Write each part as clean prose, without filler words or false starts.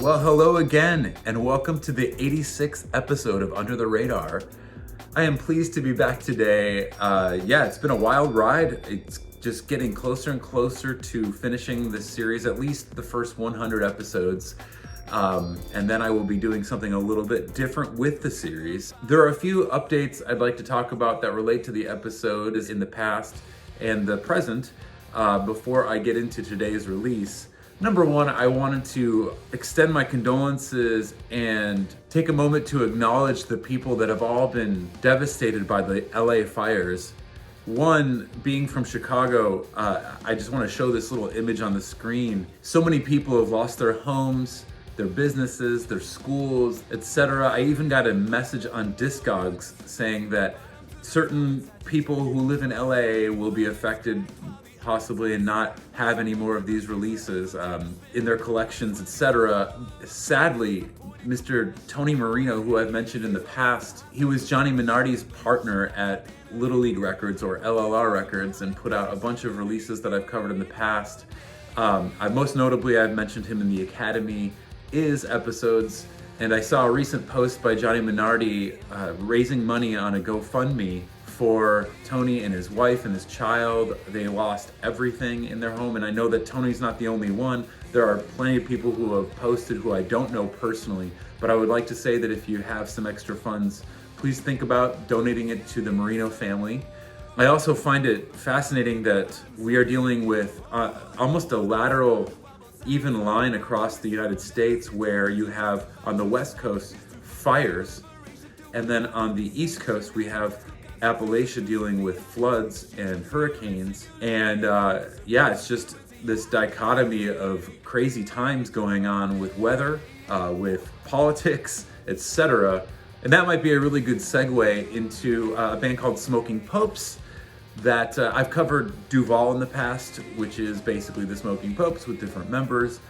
Well, hello again, and welcome to the 86th episode of Under the Radar. I am pleased to be back today. It's been a wild ride. It's just getting closer and closer to finishing this series, at least the first 100 episodes. And then I will be doing something a little bit different with the series. There are a few updates I'd like to talk about that relate to the episode in the past and the present before I get into today's release. Number one, I wanted to extend my condolences and take a moment to acknowledge the people that have all been devastated by the LA fires. One, being from Chicago, I just want to show this little image on the screen. So many people have lost their homes, their businesses, their schools, etc. I even got a message on Discogs saying that certain people who live in LA will be affected possibly and not have any more of these releases in their collections, etc. Sadly, Mr. Tony Marino, who I've mentioned in the past, he was Johnny Minardi's partner at Little League Records or LLR Records and put out a bunch of releases that I've covered in the past. Most notably, I've mentioned him in the Academy Is episodes, and I saw a recent post by Johnny Minardi raising money on a GoFundMe for Tony and his wife and his child. They lost everything in their home, and I know that Tony's not the only one. There are plenty of people who have posted who I don't know personally, but I would like to say that if you have some extra funds, please think about donating it to the Marino family. I also find it fascinating that we are dealing with almost a lateral even line across the United States, where you have on the West Coast fires, and then on the East Coast we have Appalachia dealing with floods and hurricanes. And it's just this dichotomy of crazy times going on with weather, with politics, etc. And that might be a really good segue into a band called Smoking Popes that I've covered Duval in the past, which is basically the Smoking Popes with different members.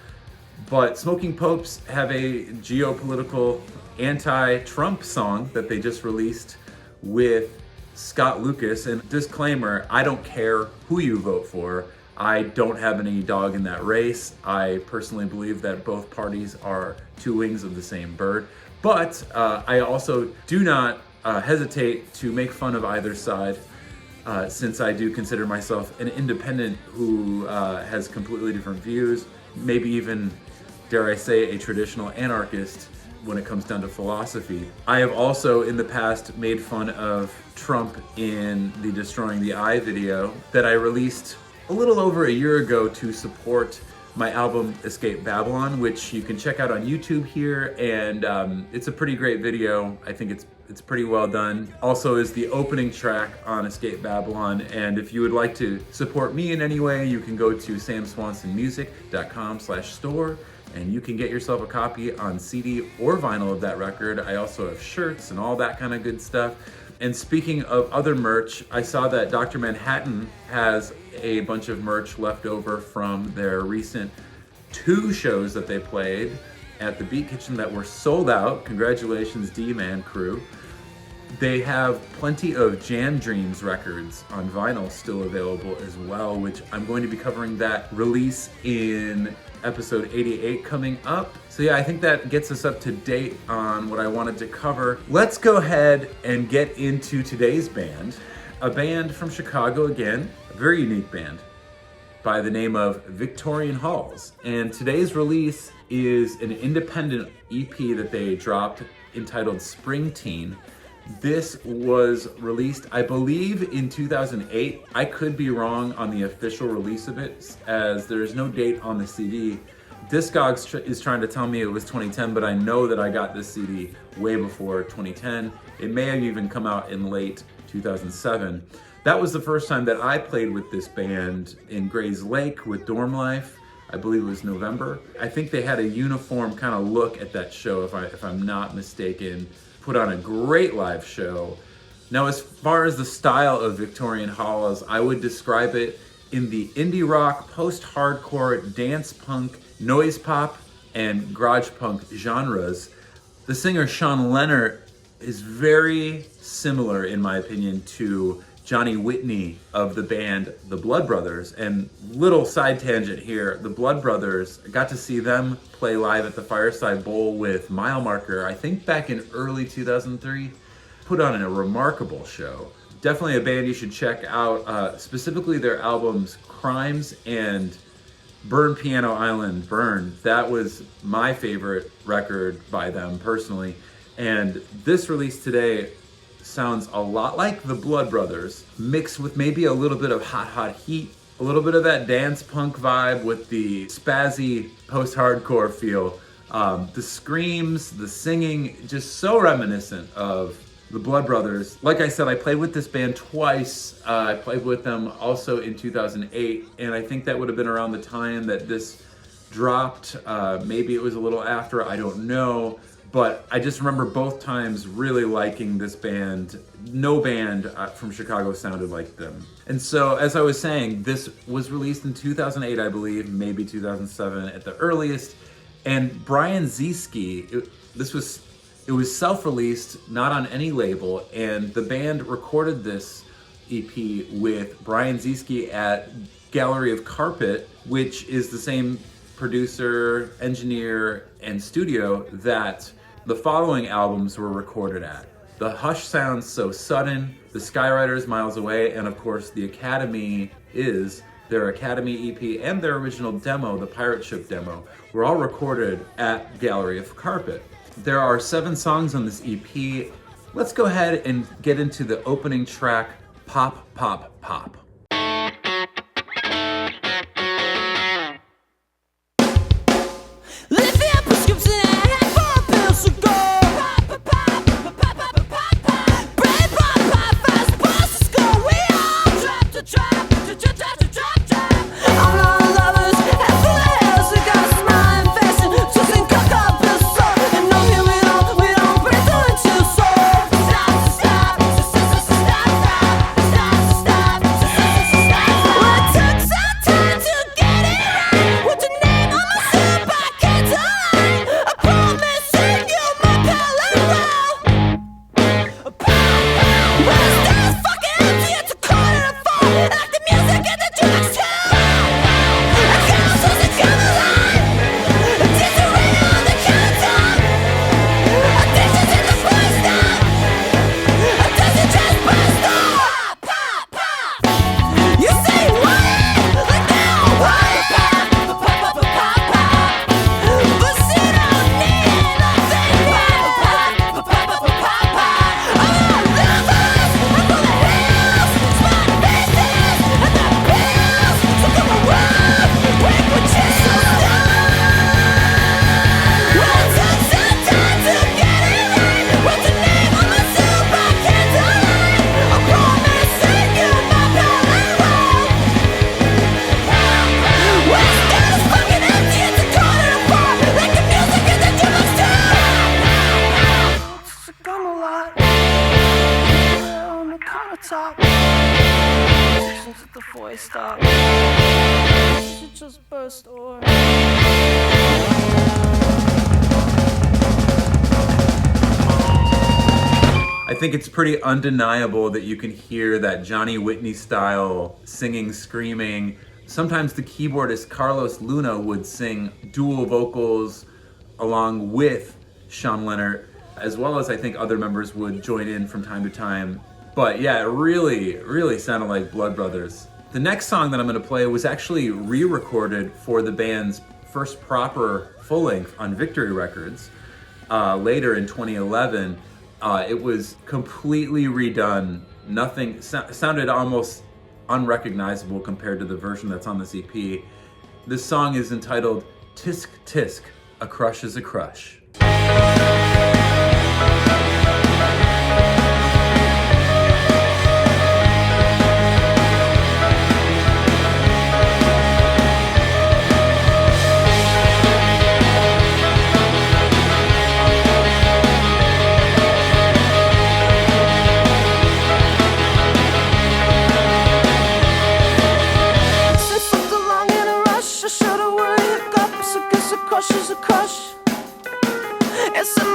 But Smoking Popes have a geopolitical anti-Trump song that they just released with Scott Lucas. And disclaimer, I don't care who you vote for. I don't have any dog in that race. I personally believe that both parties are two wings of the same bird. But I also do not hesitate to make fun of either side, since I do consider myself an independent who has completely different views, maybe even, dare I say, a traditional anarchist when it comes down to philosophy. I have also in the past made fun of Trump in the Destroying the Eye video that I released a little over a year ago to support my album Escape Babylon, which you can check out on YouTube here, and it's a pretty great video. I think it's pretty well done. Also is the opening track on Escape Babylon, and if you would like to support me in any way, you can go to samswansonmusic.com/store and you can get yourself a copy on CD or vinyl of that record. I also have shirts and all that kind of good stuff. And speaking of other merch, I saw that Dr. Manhattan has a bunch of merch left over from their recent 2 shows that they played at the Beat Kitchen that were sold out. Congratulations, D-Man crew. They have plenty of Jam Dreams records on vinyl still available as well, which I'm going to be covering that release in episode 88 coming up. So yeah, I think that gets us up to date on what I wanted to cover. Let's go ahead and get into today's band. A band from Chicago again, a very unique band by the name of Victorian Halls. And today's release is an independent EP that they dropped entitled Springteen. This was released, I believe, in 2008. I could be wrong on the official release of it, as there is no date on the CD. Discogs is trying to tell me it was 2010, but I know that I got this CD way before 2010. It may have even come out in late 2007. That was the first time that I played with this band in Grays Lake with Dorm Life. I believe it was November. I think they had a uniform kind of look at that show, if I'm not mistaken. Put on a great live show. Now, as far as the style of Victorian Halls, I would describe it in the indie rock, post-hardcore, dance punk, noise pop, and garage punk genres. The singer Sean Leonard is very similar, in my opinion, to Johnny Whitney of the band The Blood Brothers. And little side tangent here, the Blood Brothers, I got to see them play live at the Fireside Bowl with Mile Marker, I think back in early 2003. Put on a remarkable show. Definitely a band you should check out, specifically their albums Crimes and Burn Piano Island Burn. That was my favorite record by them personally. And this release today sounds a lot like the Blood Brothers, mixed with maybe a little bit of Hot Hot Heat, a little bit of that dance punk vibe with the spazzy post-hardcore feel. The screams, the singing, just so reminiscent of the Blood Brothers. Like I said, I played with this band twice. I played with them also in 2008, and I think that would have been around the time that this dropped. Maybe it was a little after, I don't know. But I just remember both times really liking this band. No band from Chicago sounded like them. And so, as I was saying, this was released in 2008, I believe, maybe 2007 at the earliest. And Brian Zieske, it was self-released, not on any label, and the band recorded this EP with Brian Zieske at Gallery of Carpet, which is the same producer, engineer, and studio that the following albums were recorded at. The Hush Sounds So Sudden, The Skywriters Miles Away, and of course The Academy is their Academy EP and their original demo, the Pirate Ship demo, were all recorded at Gallery of Carpet. There are 7 songs on this EP. Let's go ahead and get into the opening track, Pop, Pop, Pop. I think it's pretty undeniable that you can hear that Johnny Whitney style singing, screaming. Sometimes the keyboardist Carlos Luna would sing dual vocals along with Sean Leonard, as well as I think other members would join in from time to time. But yeah, it really sounded like Blood Brothers. The next song that I'm going to play was actually re-recorded for the band's first proper full-length on Victory Records later in 2011. It was completely redone. Nothing sounded almost unrecognizable compared to the version that's on this EP. This song is entitled Tisk Tisk, A Crush is a Crush. Crush is a crush. It's a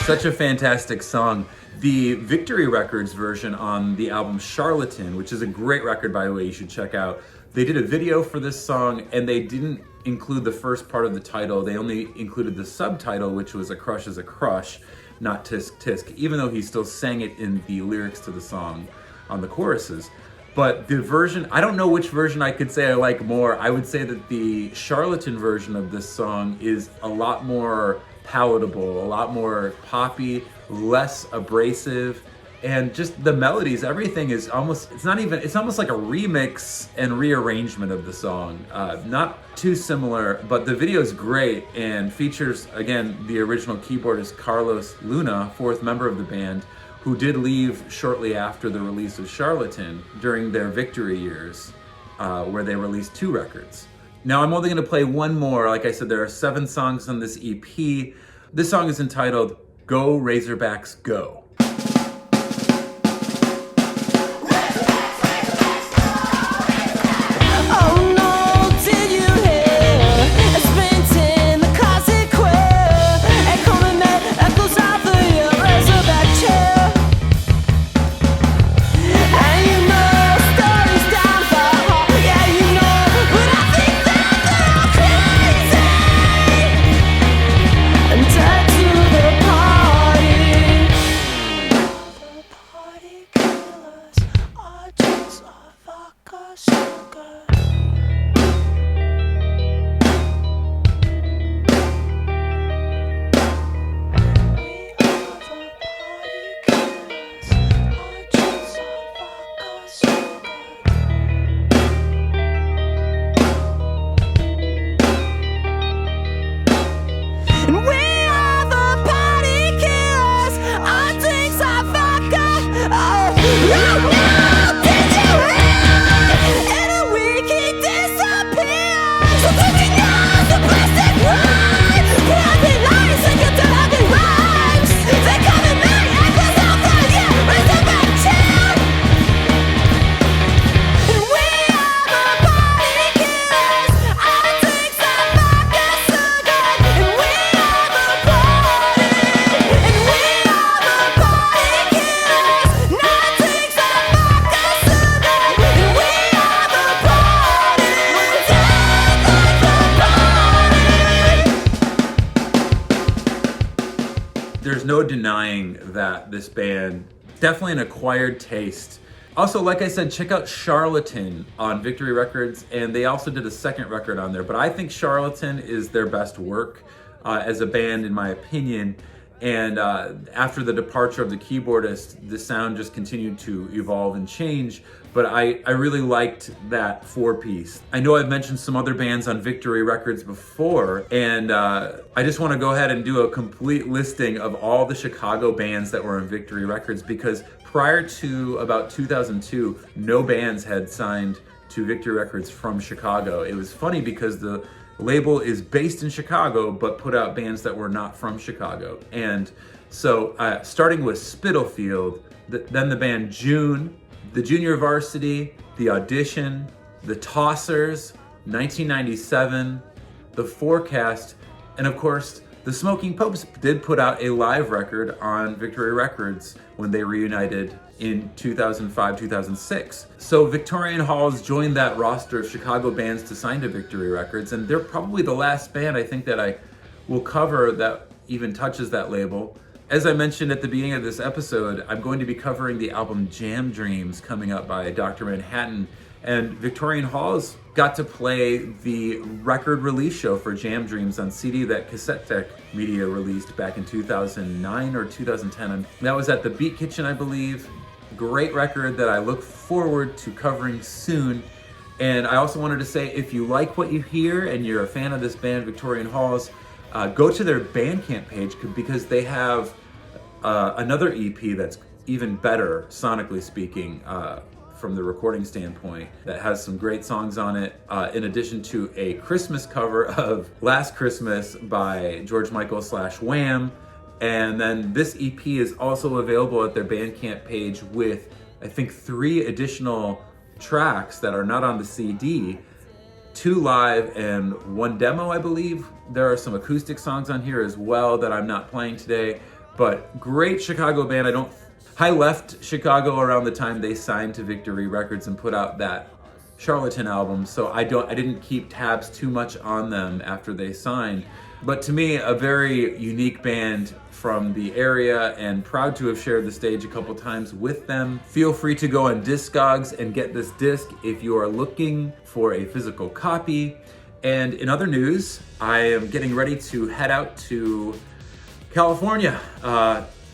Such a fantastic song. The Victory Records version on the album Charlatan, which is a great record, by the way, you should check out. They did a video for this song, and they didn't include the first part of the title. They only included the subtitle, which was "A Crush is a Crush," not "Tisk Tisk," even though he still sang it in the lyrics to the song on the choruses. But the version, I don't know which version I could say I like more. I would say that the Charlatan version of this song is a lot more palatable, a lot more poppy, less abrasive, and just the melodies, everything is almost, it's almost like a remix and rearrangement of the song. Not too similar, but the video is great and features, again, the original keyboardist Carlos Luna, fourth member of the band, who did leave shortly after the release of Charlatan during their Victory years, where they released 2 records. Now I'm only gonna play one more. Like I said, there are 7 songs on this EP. This song is entitled "Go Razorbacks Go." There's no denying that this band, definitely an acquired taste. Also, like I said, check out Charlatan on Victory Records, and they also did a second record on there. But I think Charlatan is their best work as a band, in my opinion. And after the departure of the keyboardist, the sound just continued to evolve and change. But I really liked that 4-piece. I know I've mentioned some other bands on Victory Records before, and I just want to go ahead and do a complete listing of all the Chicago bands that were on Victory Records, because prior to about 2002, no bands had signed to Victory Records from Chicago. It was funny because the label is based in Chicago, but put out bands that were not from Chicago. And so starting with Spitalfield, then the band June, the Junior Varsity, the Audition, the Tossers, 1997, the Forecast, and of course, the Smoking Popes did put out a live record on Victory Records when they reunited in 2005-2006. So Victorian Halls joined that roster of Chicago bands to sign to Victory Records, and they're probably the last band I think that I will cover that even touches that label. As I mentioned at the beginning of this episode, I'm going to be covering the album Jam Dreams coming up by Dr. Manhattan, and Victorian Halls got to play the record release show for Jam Dreams on CD that Cassette Tech Media released back in 2009 or 2010. And that was at the Beat Kitchen, I believe. Great record that I look forward to covering soon. And I also wanted to say, if you like what you hear and you're a fan of this band, Victorian Halls, go to their Bandcamp page, because they have another EP that's even better, sonically speaking, from the recording standpoint, that has some great songs on it, in addition to a Christmas cover of Last Christmas by George Michael / Wham. And then this EP is also available at their Bandcamp page with, I think, 3 additional tracks that are not on the CD, 2 live and 1 demo, I believe. There are some acoustic songs on here as well that I'm not playing today. But great Chicago band. I left Chicago around the time they signed to Victory Records and put out that Charlatan album, so I didn't keep tabs too much on them after they signed. But to me, a very unique band from the area, and proud to have shared the stage a couple times with them. Feel free to go on Discogs and get this disc if you are looking for a physical copy. And in other news, I am getting ready to head out to California.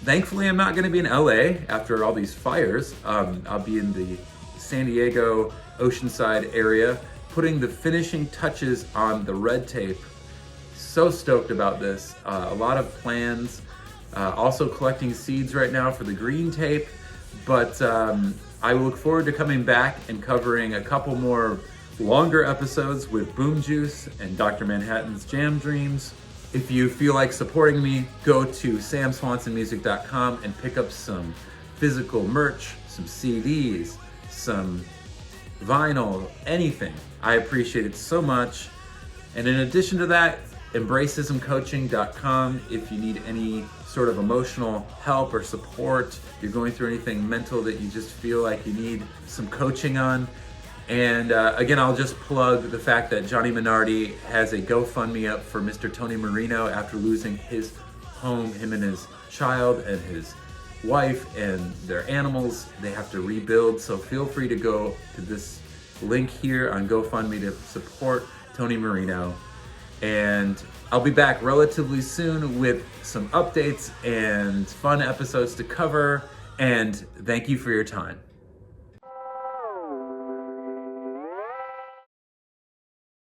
Thankfully, I'm not going to be in LA after all these fires. I'll be in the San Diego, Oceanside area, putting the finishing touches on the red tape. So stoked about this. A lot of plans. Also collecting seeds right now for the green tape. But I look forward to coming back and covering a couple more longer episodes with Boom Juice and Dr. Manhattan's Jam Dreams. If you feel like supporting me, go to samswansonmusic.com and pick up some physical merch, some CDs, some vinyl, anything. I appreciate it so much. And in addition to that, embraceismcoaching.com if you need any sort of emotional help or support, you're going through anything mental that you just feel like you need some coaching on. And again, I'll just plug the fact that Johnny Minardi has a GoFundMe up for Mr. Tony Marino after losing his home. Him and his child and his wife and their animals, they have to rebuild. So feel free to go to this link here on GoFundMe to support Tony Marino. And I'll be back relatively soon with some updates and fun episodes to cover. And thank you for your time.